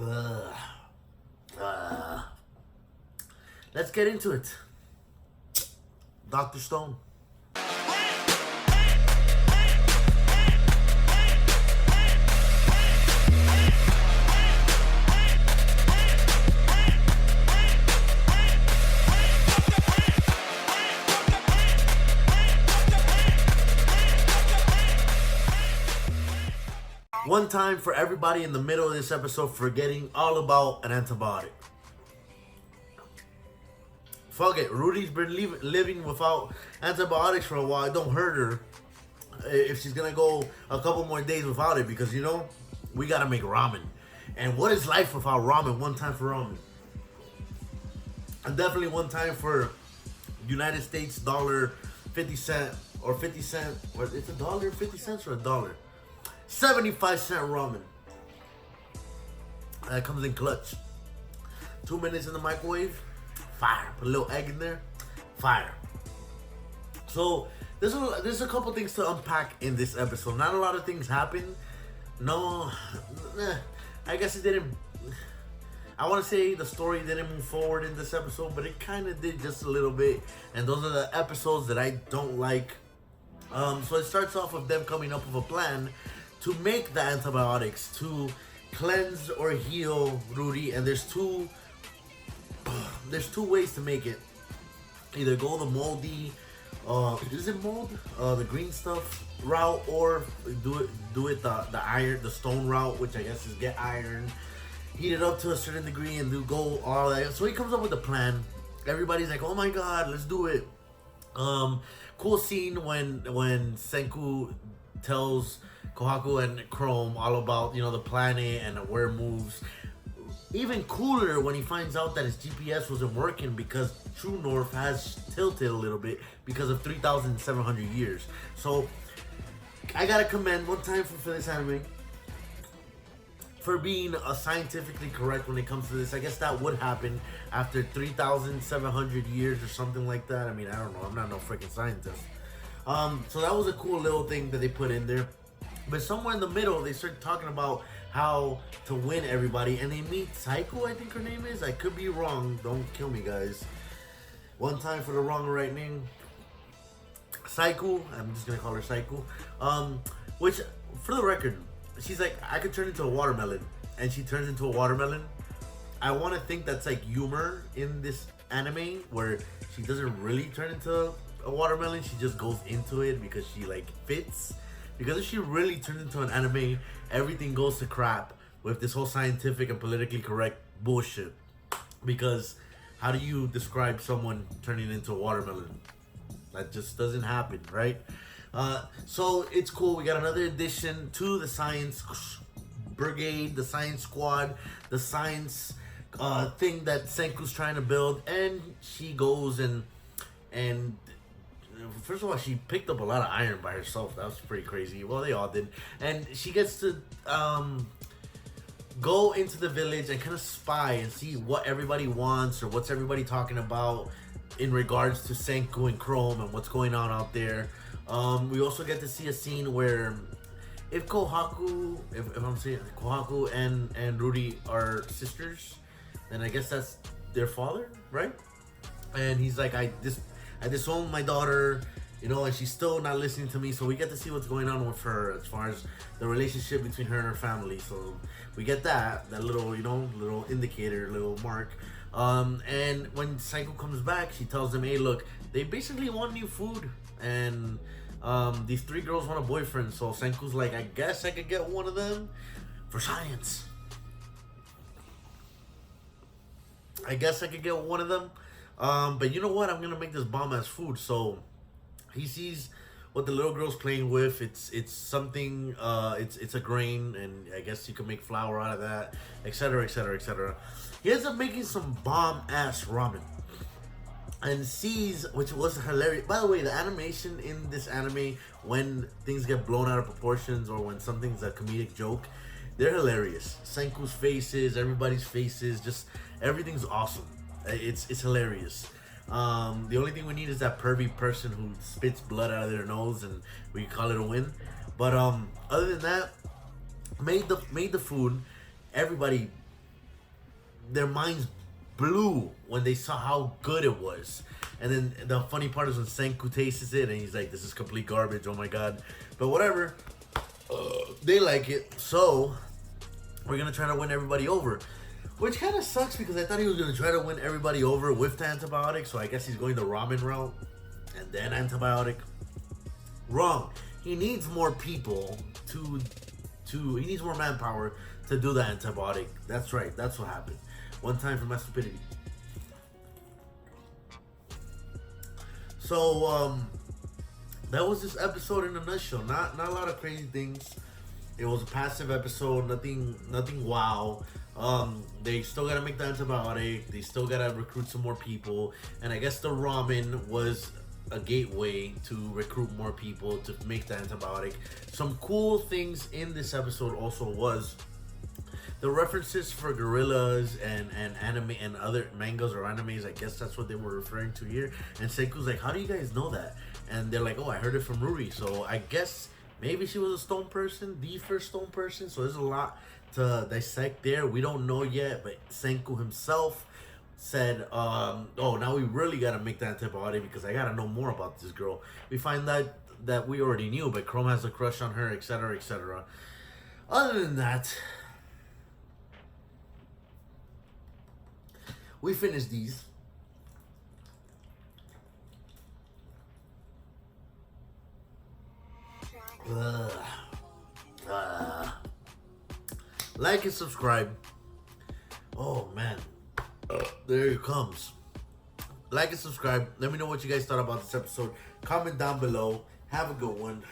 Uh, uh, let's get into it. Dr. Stone. One time for everybody in the middle of this episode forgetting all about an antibiotic. Fuck it, Rudy's been living without antibiotics for a while. It don't hurt her if she's gonna go a couple more days without it, because we gotta make ramen. And what is life without ramen? One time for ramen. And definitely one time for United States dollar 50 cent or 50 cent, or it's $1.50 or a dollar. 75-cent ramen. That comes in clutch. 2 minutes in the microwave, fire. Put a little egg in there, fire. So there's a couple things to unpack in this episode. Not a lot of things happen. No, I guess it didn't. I want to say the story didn't move forward in this episode, but it kind of did just a little bit. And those are the episodes that I don't like. So it starts off with them coming up with a plan to make the antibiotics to cleanse or heal Rudy, and there's two ways to make it. Either go the moldy, is it mold? The green stuff route, or do it the stone route, which I guess is get iron, heat it up to a certain degree, and go all that. So he comes up with a plan. Everybody's like, "Oh my god, let's do it." Cool scene when Senku tells Kohaku and Chrome all about the planet and where it moves. Even cooler when he finds out that his GPS wasn't working because True North has tilted a little bit because of 3,700 years. So I gotta commend one time for this anime for being scientifically correct when it comes to this. I guess that would happen after 3,700 years or something like that. I mean, I don't know. I'm not no freaking scientist. So that was a cool little thing that they put in there. But somewhere in the middle, they start talking about how to win everybody. And they meet Psycho, I think her name is. I could be wrong. Don't kill me, guys. One time for the wrong or right name. Psycho. I'm just going to call her Psycho. Which, for the record, she's like, I could turn into a watermelon. And she turns into a watermelon. I want to think that's like humor in this anime, where she doesn't really turn into a watermelon. She just goes into it because she like fits. Because if she really turns into an anime, everything goes to crap with this whole scientific and politically correct bullshit. Because how do you describe someone turning into a watermelon? That just doesn't happen, right? So it's cool. We got another addition to the science brigade, the science squad, the science thing that Senku's trying to build. And she goes and first of all, she picked up a lot of iron by herself. That was pretty crazy. Well, they all did. And she gets to go into the village and kind of spy and see what everybody wants or what's everybody talking about in regards to Senku and Chrome and what's going on out there. We also get to see a scene where if I'm saying Kohaku and Rudy are sisters, then I guess that's their father, right? And he's like, I disowned my daughter, and she's still not listening to me. So we get to see what's going on with her as far as the relationship between her and her family. So we get that little, little indicator, little mark. And when Psycho comes back, she tells them, hey, look, they basically want new food. And these three girls want a boyfriend. So Senku's like, I guess I could get one of them for science. I guess I could get one of them. But you know what? I'm gonna make this bomb as food. So he sees what the little girl's playing with. It's something. It's a grain, and I guess you can make flour out of that, etc., etc., etc. He ends up making some bomb ass ramen, and sees, which was hilarious. By the way, the animation in this anime, when things get blown out of proportions or when something's a comedic joke, they're hilarious. Senku's faces, everybody's faces, just everything's awesome. It's hilarious. The only thing we need is that pervy person who spits blood out of their nose, and we call it a win. But other than that, made the food. Everybody their minds blew when they saw how good it was. And then the funny part is when Senku tastes it and he's like, "This is complete garbage. Oh my god!" But whatever, they like it. So we're gonna try to win everybody over, which kind of sucks because I thought he was gonna try to win everybody over with the antibiotic. So I guess he's going the ramen route and then antibiotic. Wrong. He needs more people to he needs more manpower to do the antibiotic. That's right. That's what happened. One time for my stupidity. So that was this episode in a nutshell. Not a lot of crazy things. It was a passive episode. Nothing wow. They still gotta make the antibiotic. They still gotta recruit some more people. And I guess the ramen was a gateway to recruit more people to make the antibiotic. Some cool things in this episode also was the references for gorillas and anime and other mangas or animes. I guess that's what they were referring to here. And Seiku's like, "How do you guys know that?" And they're like, "Oh, I heard it from Ruri." So I guess maybe she was a stone person, the first stone person. So there's a lot to dissect there. We don't know yet, but Senku himself said, "Oh, now we really gotta make the antibiotic because I gotta know more about this girl." We find that we already knew, but Chrome has a crush on her, etc., etc. Other than that, we finished these. Like and subscribe. Oh man, there it comes. Like and subscribe. Let me know what you guys thought about this episode. Comment down below. Have a good one.